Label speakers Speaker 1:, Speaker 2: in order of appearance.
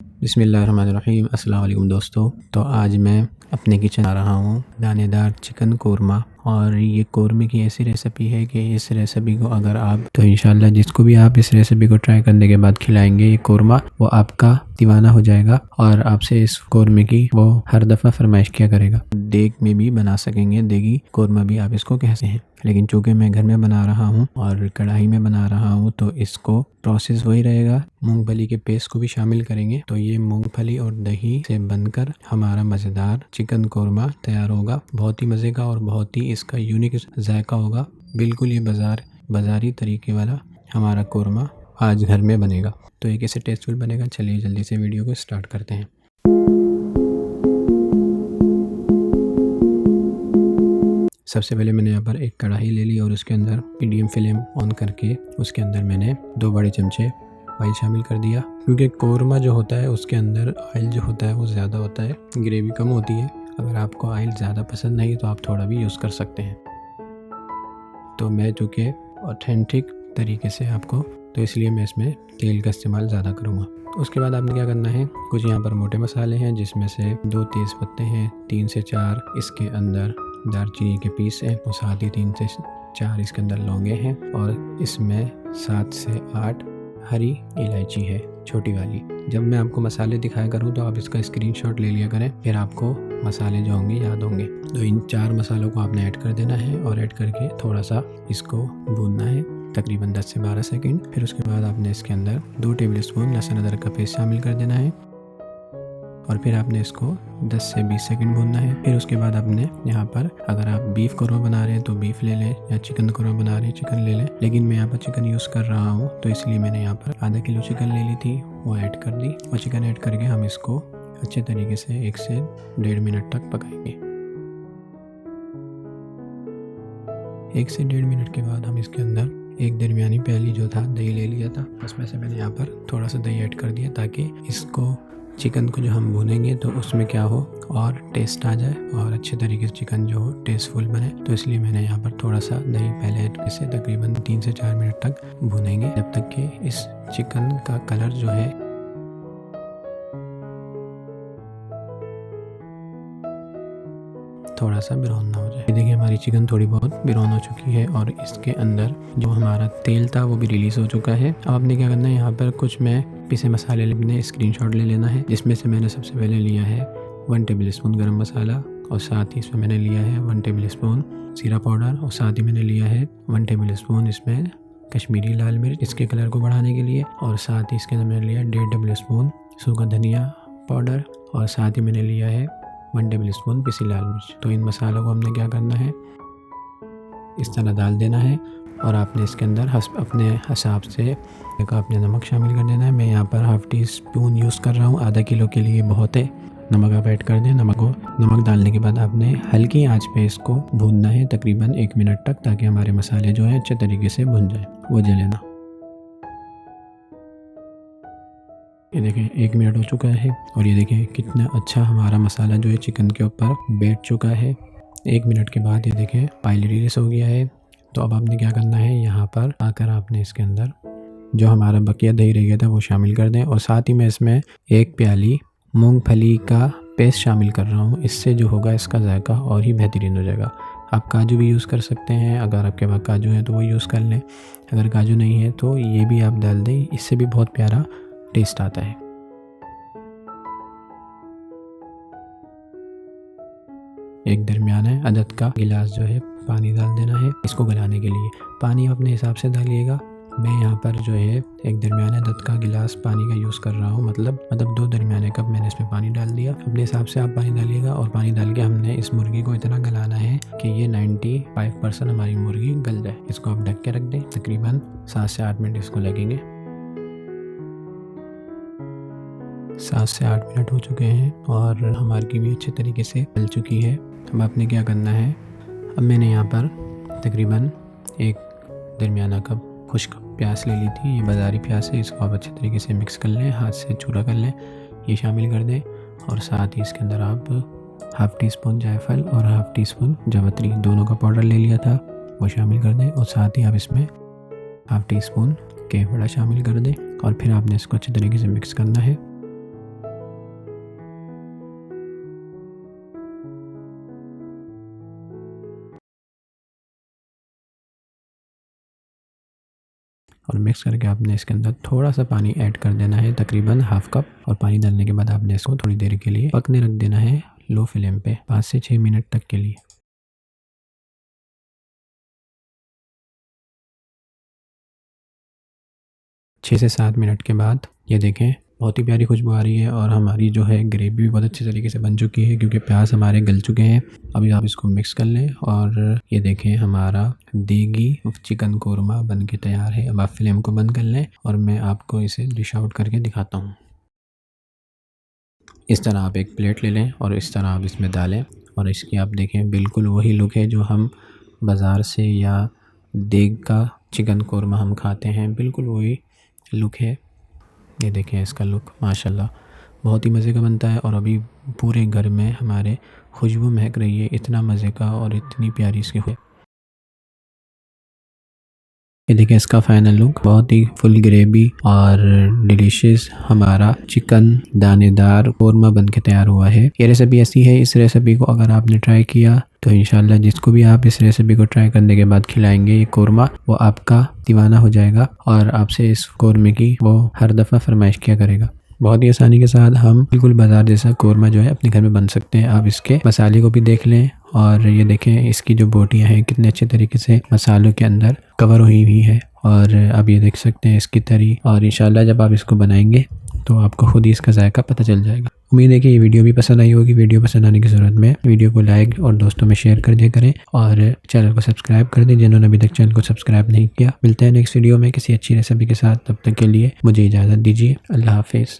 Speaker 1: बिस्मिल्लाहिर्रहमानिर्रहीम। अस्सलाम वालेकुम दोस्तों। तो आज मैं अपने किचन आ रहा हूँ दानेदार चिकन कोरमा, और ये कोरमे की ऐसी रेसिपी है कि इस रेसिपी को अगर आप तो इंशाल्लाह जिसको भी आप इस रेसिपी को ट्राई करने के बाद खिलाएंगे ये कोरमा, वो आपका दीवाना हो जाएगा और आपसे इस कोरमे की वो हर दफ़ा फरमाइश किया करेगा। देग में भी बना सकेंगे, देगी कोरमा भी आप इसको कहते हैं, लेकिन चूँकि मैं घर में बना रहा हूँ और कढ़ाई में बना रहा हूँ तो इसको प्रोसेस वही रहेगा। मूंगफली के पेस्ट को भी शामिल करेंगे तो ये मूंगफली और दही से बनकर हमारा मज़ेदार चिकन कोरमा तैयार होगा। बहुत ही मज़े का और बहुत ही इसका यूनिक जायका होगा। बिल्कुल ये बाज़ारी तरीके वाला हमारा कोरमा आज घर में बनेगा। तो ये कैसे टेस्टफुल बनेगा, चलिए जल्दी से वीडियो को स्टार्ट करते हैं। सबसे पहले मैंने यहाँ पर एक कढ़ाई ले ली और उसके अंदर मीडियम फ्लेम ऑन करके उसके अंदर मैंने 2 बड़े चमचे ऑयल शामिल कर दिया, क्योंकि कोरमा जो होता है उसके अंदर ऑयल जो होता है वो ज़्यादा होता है, ग्रेवी कम होती है। अगर आपको ऑयल ज़्यादा पसंद नहीं तो आप थोड़ा भी यूज़ कर सकते हैं। तो मैं चूँकि ऑथेंटिक तरीके से आपको तो इसलिए मैं इसमें तेल का इस्तेमाल ज़्यादा करूँगा। तो उसके बाद आपने क्या करना है, कुछ यहाँ पर मोटे मसाले हैं जिसमें से 2 तेज़ पत्ते हैं, 3 से 4 इसके अंदर दालचीनी के पीस हैं और साथ ही 3 से 4 इसके अंदर लौंगे हैं, और इसमें 7 से 8 हरी इलायची है छोटी वाली। जब मैं आपको मसाले दिखाया करूँ तो आप इसका स्क्रीनशॉट ले लिया करें, फिर आपको मसाले जो होंगे याद होंगे। तो इन 4 मसालों को आपने ऐड कर देना है और ऐड करके थोड़ा सा इसको भूनना है तकरीबन 10 से 12 सेकंड। फिर उसके बाद आपने इसके अंदर 2 टेबलस्पून लहसुन अदरक का पेस्ट शामिल कर देना है और फिर आपने इसको 10 से 20 सेकंड भूनना है। फिर उसके बाद आपने यहाँ पर अगर आप बीफ कोरमा बना रहे हैं तो बीफ ले लें, या चिकन कोरमा बना रहे हैं चिकन ले लें, लेकिन मैं यहाँ पर चिकन यूज़ कर रहा हूँ तो इसलिए मैंने यहाँ पर आधा किलो चिकन ले ली थी, वो ऐड कर दी। और चिकन ऐड करके हम इसको अच्छे तरीके से 1 से 1.5 मिनट तक पकाएंगे। 1 से 1.5 मिनट के बाद हम इसके अंदर एक दरमियानी प्याली जो था दही ले लिया था, उसमें से मैंने यहाँ पर थोड़ा सा दही ऐड कर दिया ताकि इसको चिकन को जो हम भूनेंगे तो उसमें क्या हो और टेस्ट आ जाए और अच्छे तरीके से चिकन जो हो टेस्टफुल बने। तो इसलिए मैंने यहाँ पर थोड़ा सा दही पहले ऐड करके तकरीबन 3 से 4 मिनट तक भूनेंगे, जब तक कि इस चिकन का कलर जो है थोड़ा सा ब्राउन ना हो जाए। देखिए हमारी चिकन थोड़ी बहुत ब्राउन हो चुकी है और इसके अंदर जो हमारा तेल था वो भी रिलीज़ हो चुका है। अब आपने क्या करना है, यहाँ पर कुछ मैं पिसे मसाले अपने स्क्रीनशॉट ले लेना है, जिसमें से मैंने सबसे पहले लिया है 1 टेबलस्पून गरम मसाला, और साथ ही इसमें मैंने लिया है 1 टेबलस्पून जीरा पाउडर, और साथ ही मैंने लिया है 1 टेबलस्पून इसमें कश्मीरी लाल मिर्च इसके कलर को बढ़ाने के लिए, और साथ ही इसके अंदर मैंने लिया 1.5 टेबलस्पून सूखा धनिया पाउडर, और साथ ही मैंने लिया है 1 टेबलस्पून पिसी लाल मिर्च। तो इन मसालों को हमने क्या करना है, इस तरह डाल देना है और आपने इसके अंदर अपने हिसाब से आपने नमक शामिल कर देना है। मैं यहाँ पर हाफ़ टी स्पून यूज़ कर रहा हूँ, आधा किलो के लिए बहुत है। नमक आप ऐड कर दें। नमक डालने के बाद आपने हल्की आंच पे इसको भूनना है तकरीबन 1 मिनट तक, ताकि हमारे मसाले जो है अच्छे तरीके से भुन जाए, वो जले ना। ये देखें 1 मिनट हो चुका है और ये देखें कितना अच्छा हमारा मसाला जो है चिकन के ऊपर बैठ चुका है। 1 मिनट के बाद ये देखें ऑयल रिलीज़ हो गया है। तो अब आपने क्या करना है, यहाँ पर आकर आपने इसके अंदर जो हमारा बकिया दही रह गया था वो शामिल कर दें, और साथ ही मैं इसमें 1 प्याली मूंगफली का पेस्ट शामिल कर रहा हूँ। इससे जो होगा इसका जायका और ही बेहतरीन हो जाएगा। आप काजू भी यूज़ कर सकते हैं, अगर आपके पास काजू है तो वो यूज़ कर लें, अगर काजू नहीं है तो ये भी आप डाल दें, इससे भी बहुत प्यारा टेस्ट आता है। एक दरमियाना अदद का गिलास जो है पानी डाल देना है इसको गलाने के लिए। पानी अपने हिसाब से डालिएगा। मैं यहाँ पर जो है एक दरमियाना अदद का गिलास पानी का यूज़ कर रहा हूँ, मतलब 2 दरमियाने कप मैंने इसमें पानी डाल दिया। अपने हिसाब से आप पानी डालिएगा, और पानी डाल के हमने इस मुर्गी को इतना गलाना है कि ये 95% हमारी मुर्गी गल जाए। इसको आप ढक के रख दें, तकरीबन 7 से 8 मिनट इसको लगेंगे। 7 से 8 मिनट हो चुके हैं और हमारी भी अच्छे तरीके से गल चुकी है। अब आपने क्या करना है, अब मैंने यहाँ पर तकरीबन 1 दरमियाना कप खुश्क प्याज ले ली थी, ये बाज़ारी प्याज है, इसको आप अच्छे तरीके से मिक्स कर लें, हाथ से चूरा कर लें, ये शामिल कर दें। और साथ ही इसके अंदर आप हाफ़ टी स्पून जायफल और हाफ़ टी स्पून जावित्री दोनों का पाउडर ले लिया था वो शामिल कर दें, और साथ ही आप इसमें हाफ़ टी स्पून केवड़ा शामिल कर दें, और फिर आपने इसको अच्छे तरीके से मिक्स करना है। और मिक्स करके आपने इसके अंदर थोड़ा सा पानी ऐड कर देना है, तकरीबन हाफ कप। और पानी डालने के बाद आपने इसको थोड़ी देर के लिए पकने रख देना है लो फ्लेम पे 5 से 6 मिनट तक के लिए। 6 से 7 मिनट के बाद ये देखें बहुत ही प्यारी खुशबू आ रही है और हमारी जो है ग्रेवी भी बहुत अच्छे तरीके से बन चुकी है क्योंकि प्याज हमारे गल चुके हैं। अभी आप इसको मिक्स कर लें और ये देखें हमारा देगी चिकन कोरमा बन के तैयार है। अब आप फ्लेम को बंद कर लें और मैं आपको इसे डिश आउट करके दिखाता हूँ। इस तरह आप एक प्लेट ले लें और इस तरह आप इसमें डालें और इसकी आप देखें बिल्कुल वही लुक है जो हम बाज़ार से या देग का चिकन कोरमा हम खाते हैं, बिल्कुल वही लुक है। ये देखें इसका लुक माशाल्लाह बहुत ही मज़े का बनता है और अभी पूरे घर में हमारे खुशबू महक रही है, इतना मज़े का और इतनी प्यारी इसकी है। ये देखिए इसका फाइनल लुक बहुत ही फुल ग्रेवी और डिलीशियस हमारा चिकन दानेदार कोरमा बन के तैयार हुआ है। ये रेसिपी ऐसी है, इस रेसिपी को अगर आपने ट्राई किया तो इंशाल्लाह जिसको भी आप इस रेसिपी को ट्राई करने के बाद खिलाएंगे ये कोरमा, वो आपका दीवाना हो जाएगा और आपसे इस कोरमे की वो हर दफ़ा फरमाइश किया करेगा। बहुत ही आसानी के साथ हम बिल्कुल बाज़ार जैसा कोरमा जो है अपने घर में बन सकते हैं। आप इसके मसाले को भी देख लें और ये देखें इसकी जो बोटियां हैं कितने अच्छे तरीके से मसालों के अंदर कवर हुई हुई है और आप ये देख सकते हैं इसकी तरी। और इंशाल्लाह जब आप इसको बनाएंगे तो आपको खुद ही इसका जायका पता चल जाएगा। उम्मीद है कि ये वीडियो भी पसंद आई होगी। वीडियो पसंद आने की ज़रूरत में वीडियो को लाइक और दोस्तों में शेयर कर दिया करें और चैनल को सब्सक्राइब कर दें जिन्होंने अभी तक चैनल को सब्सक्राइब नहीं किया। मिलते हैं नेक्स्ट वीडियो में किसी अच्छी रेसिपी के साथ, तब तक के लिए मुझे इजाज़त दीजिए। अल्लाह हाफिज़।